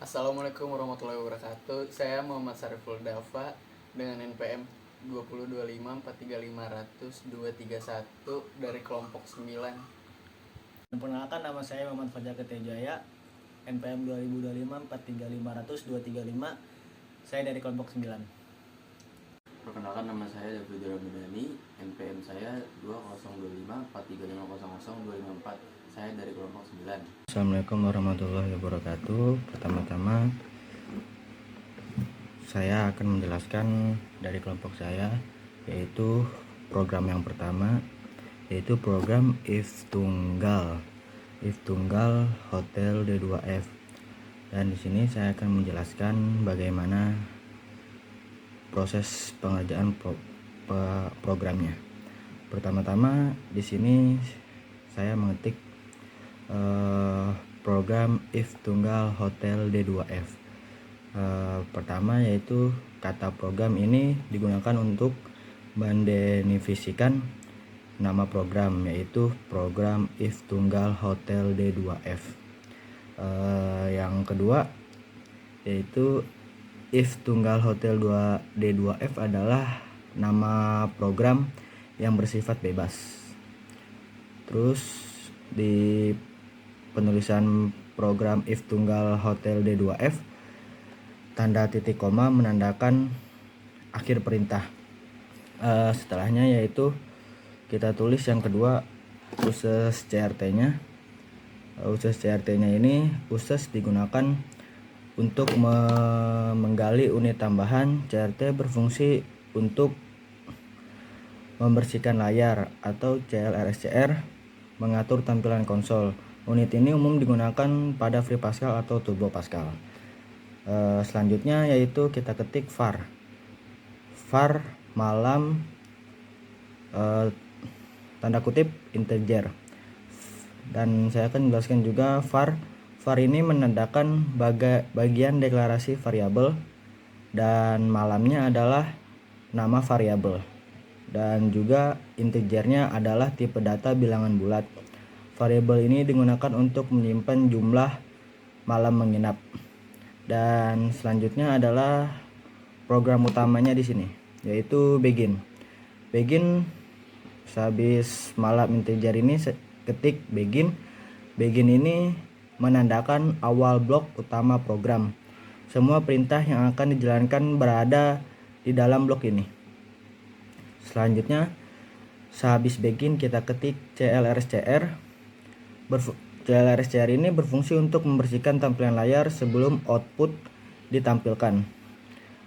Assalamualaikum warahmatullahi wabarakatuh. Saya Muhammad Sariful Dafa dengan NPM 202543500231 dari kelompok 9. Perkenalkan, nama saya Muhammad Fajar Ketejaya, NPM 202543500235. Saya dari kelompok 9. Perkenalkan, nama saya David Ramadhani, NPM saya 202543500254. Saya dari kelompok 9. Assalamualaikum warahmatullahi wabarakatuh. Pertama-tama saya akan menjelaskan dari kelompok saya, yaitu program yang pertama, yaitu program if tunggal hotel D2F. Dan di sini saya akan menjelaskan bagaimana proses pengerjaan programnya. Pertama-tama di sini saya mengetik program if tunggal hotel D2F. Pertama, yaitu kata program ini digunakan untuk mendefinisikan nama program, yaitu program if tunggal hotel D2F. Yang kedua, yaitu if tunggal hotel D2F adalah nama program yang bersifat bebas. Terus di penulisan program if tunggal hotel D2F, tanda titik koma menandakan akhir perintah. Setelahnya yaitu kita tulis yang kedua uses CRT-nya. Uses CRT-nya ini digunakan untuk menggali unit tambahan. CRT berfungsi untuk membersihkan layar, atau CLRSCR mengatur tampilan konsol. Unit ini umum digunakan pada Free Pascal atau Turbo Pascal. Selanjutnya yaitu kita ketik var malam tanda kutip integer. Dan saya akan jelaskan juga var ini menandakan bagian deklarasi variabel, dan malamnya adalah nama variabel, dan juga integernya adalah tipe data bilangan bulat. Variabel ini digunakan untuk menyimpan jumlah malam menginap. Dan selanjutnya adalah program utamanya di sini, yaitu begin. Sehabis malam integer ini ketik begin. Begin ini menandakan awal blok utama program. Semua perintah yang akan dijalankan berada di dalam blok ini. Selanjutnya, sehabis begin kita ketik CLRSCR. CLRSCR ini berfungsi untuk membersihkan tampilan layar sebelum output ditampilkan,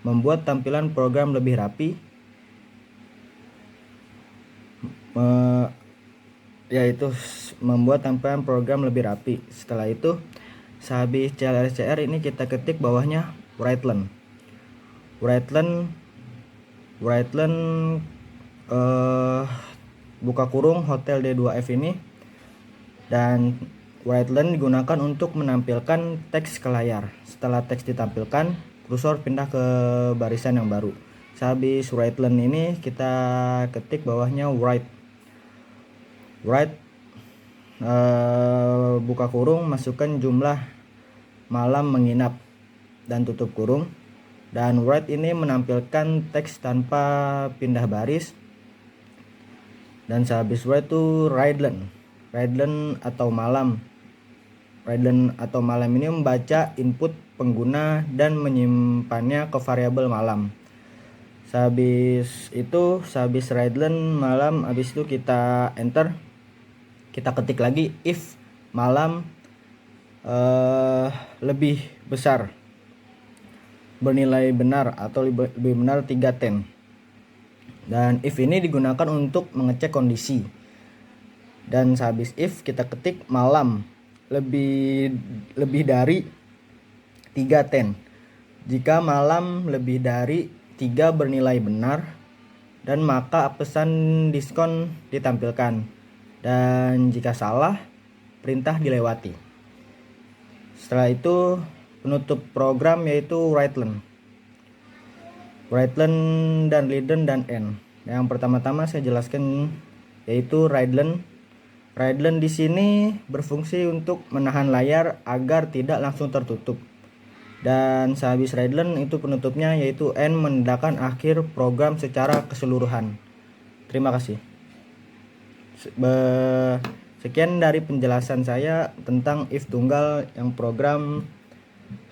membuat tampilan program lebih rapi, Setelah itu, sehabis CLRSCR ini kita ketik bawahnya writeline buka kurung hotel D2F ini. Dan writeline digunakan untuk menampilkan teks ke layar. Setelah teks ditampilkan, kursor pindah ke barisan yang baru. Sehabis writeline ini kita ketik bawahnya write buka kurung, masukkan jumlah malam menginap dan tutup kurung. Dan write ini menampilkan teks tanpa pindah baris. Dan sehabis write itu Writeline atau malam ini membaca input pengguna dan menyimpannya ke variabel malam. Sehabis writeline malam, habis itu kita enter. Kita ketik lagi if malam lebih besar, bernilai benar atau lebih benar 310. Dan if ini digunakan untuk mengecek kondisi. Dan sehabis if kita ketik malam lebih dari 310. Jika malam lebih dari 3 bernilai benar, dan maka pesan diskon ditampilkan. Dan jika salah, perintah dilewati. Setelah itu penutup program yaitu writeline dan leaden dan end. Yang pertama-tama saya jelaskan yaitu writeline. Writeline di sini berfungsi untuk menahan layar agar tidak langsung tertutup. Dan sehabis readline itu penutupnya, yaitu end menandakan akhir program secara keseluruhan. Terima kasih. Sekian dari penjelasan saya tentang if tunggal yang program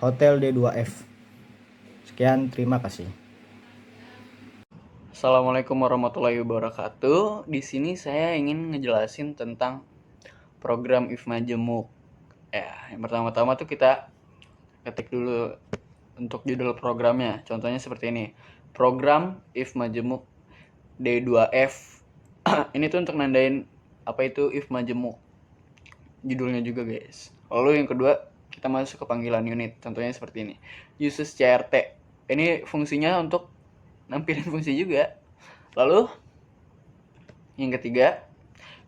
Hotel D2F. Sekian, terima kasih. Assalamualaikum warahmatullahi wabarakatuh. Di sini saya ingin ngejelasin tentang program if majemuk. Ya, yang pertama-tama tuh kita ketik dulu untuk judul programnya. Contohnya seperti ini. Program if majemuk D2F. Ini tuh untuk nandain apa itu if majemuk. Judulnya juga, guys. Lalu yang kedua, kita masuk ke panggilan unit. Contohnya seperti ini. Uses CRT. Ini fungsinya untuk nampilin fungsi juga. Lalu yang ketiga,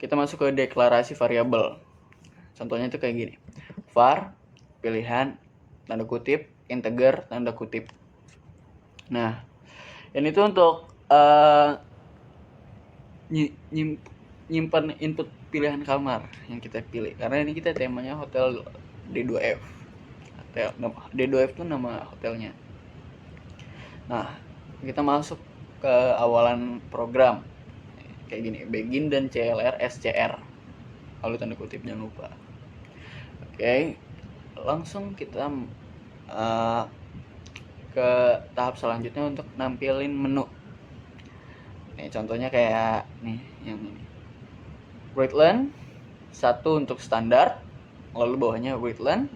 kita masuk ke deklarasi variabel. Contohnya itu kayak gini. Var pilihan tanda kutip integer tanda kutip. Nah, ini tuh untuk nyimpan input pilihan kamar yang kita pilih, karena ini kita temanya hotel D2F. D2F itu nama hotelnya. Nah, kita masuk ke awalan program kayak gini, begin dan CLR SCR, lalu tanda kutip jangan lupa. Oke, langsung kita ke tahap selanjutnya untuk nampilin menu. Nih contohnya kayak nih yang ini. Readline 1 untuk standar, lalu bawahnya Readline,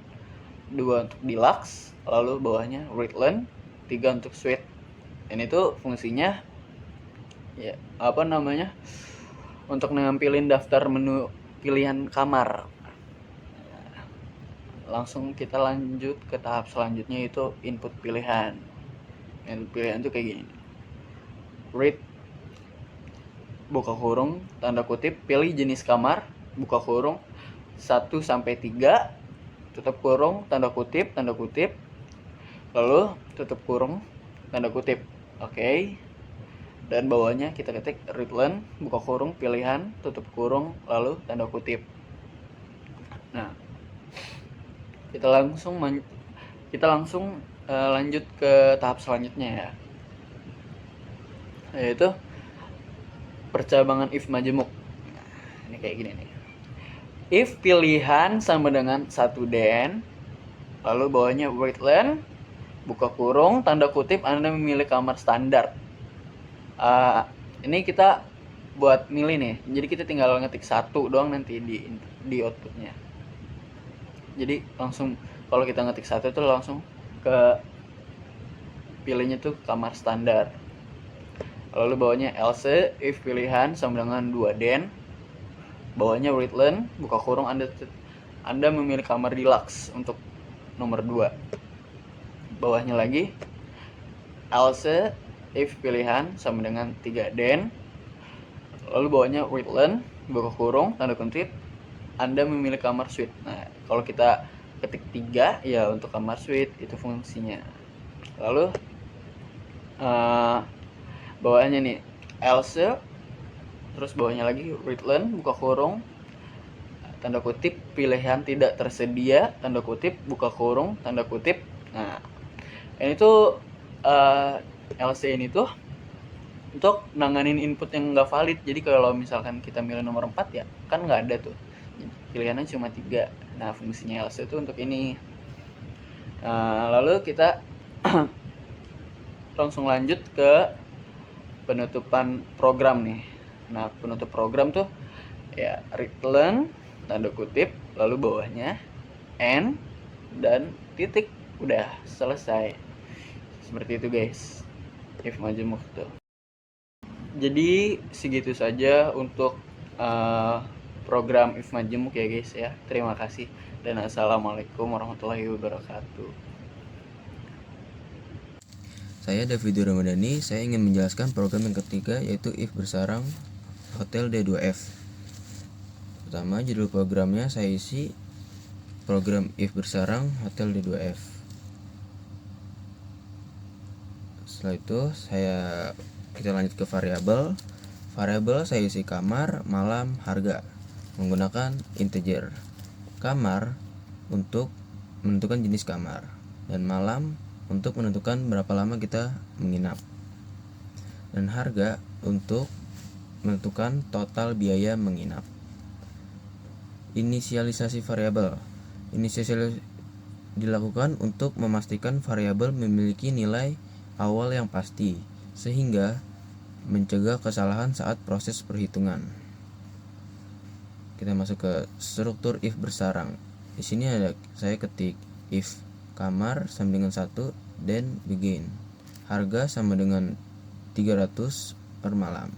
2 untuk deluxe, lalu bawahnya Readline, 3 untuk suite. Ini tuh fungsinya ya untuk nampilin daftar menu pilihan kamar. Langsung kita lanjut ke tahap selanjutnya, itu input pilihan. Input pilihan tuh kayak gini. Read buka kurung tanda kutip pilih jenis kamar buka kurung 1 sampai 3 tutup kurung tanda kutip lalu tutup kurung tanda kutip. Oke. Dan bawahnya kita ketik readline buka kurung pilihan tutup kurung lalu tanda kutip. Nah, kita langsung lanjut ke tahap selanjutnya ya, yaitu percabangan if majemuk. Nah, ini kayak gini nih. If pilihan sama dengan 1 den, lalu bawahnya readline buka kurung tanda kutip Anda memilih kamar standar. Ini kita buat milih nih, jadi kita tinggal ngetik 1 doang nanti di outputnya. Jadi langsung kalau kita ngetik 1 itu langsung ke pilihnya tuh kamar standar. Lalu bawahnya else if pilihan sama dengan 2 den, bawahnya readline buka kurung Anda memilih kamar deluxe untuk nomor 2. Bawahnya lagi else if pilihan sama dengan 3 den, lalu bawahnya readline buka kurung tanda kutip Anda memilih kamar suite. Nah, kalau kita ketik 3 ya untuk kamar suite itu fungsinya. Lalu bawahnya nih else, terus bawahnya lagi readline buka kurung tanda kutip pilihan tidak tersedia tanda kutip buka kurung tanda kutip. Nah, ini tuh else ini tuh untuk nanganin input yang nggak valid. Jadi kalau misalkan kita milih nomor 4 ya kan nggak ada tuh, pilihannya cuma 3. Nah, fungsinya else itu untuk ini. Lalu kita langsung lanjut ke penutupan program nih. Nah, penutup program tuh ya readline tanda kutip lalu bawahnya end dan titik. Udah selesai. Seperti itu, guys. If majemuk tuh. Jadi segitu saja untuk program if majemuk ya, guys ya. Terima kasih dan assalamualaikum warahmatullahi wabarakatuh. Saya David Ramadhani, saya ingin menjelaskan program yang ketiga, yaitu if bersarang Hotel D2F. Pertama, judul programnya saya isi program if bersarang Hotel D2F. Setelah itu kita lanjut ke variabel. Variabel saya isi kamar, malam, harga menggunakan integer. Kamar untuk menentukan jenis kamar. dan malam untuk menentukan berapa lama kita menginap, dan harga untuk menentukan total biaya menginap. Inisialisasi variabel. Inisialisasi dilakukan untuk memastikan variabel memiliki nilai awal yang pasti sehingga mencegah kesalahan saat proses perhitungan. Kita masuk ke struktur if bersarang. Di sini ada saya ketik if kamar sama dengan 1 dan begin. Harga sama dengan 300 per malam.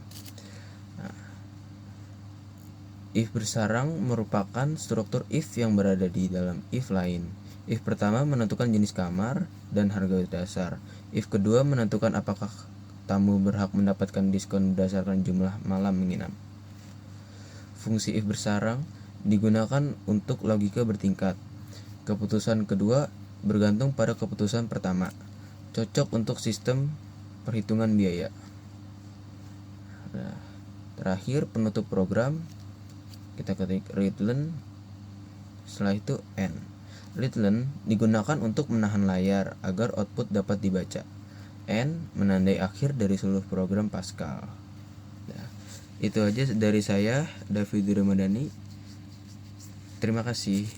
If bersarang merupakan struktur if yang berada di dalam if lain. If pertama menentukan jenis kamar dan harga dasar. If kedua menentukan apakah tamu berhak mendapatkan diskon berdasarkan jumlah malam menginap. Fungsi if bersarang digunakan untuk logika bertingkat. Keputusan kedua bergantung pada keputusan pertama. Cocok untuk sistem perhitungan biaya. Nah, terakhir penutup program. Kita ketik readline, setelah itu n. Readline digunakan untuk menahan layar agar output dapat dibaca. N menandai akhir dari seluruh program Pascal. Nah, itu aja dari saya, David Ramadhani. Terima kasih.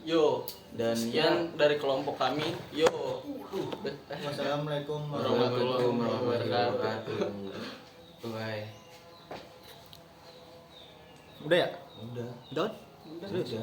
Yo, dan sekian dari kelompok kami. Yo. Wassalamualaikum Warahmatullahi wabarakatuh. Bye. Udah ya? Udah. Udah? Serius ya?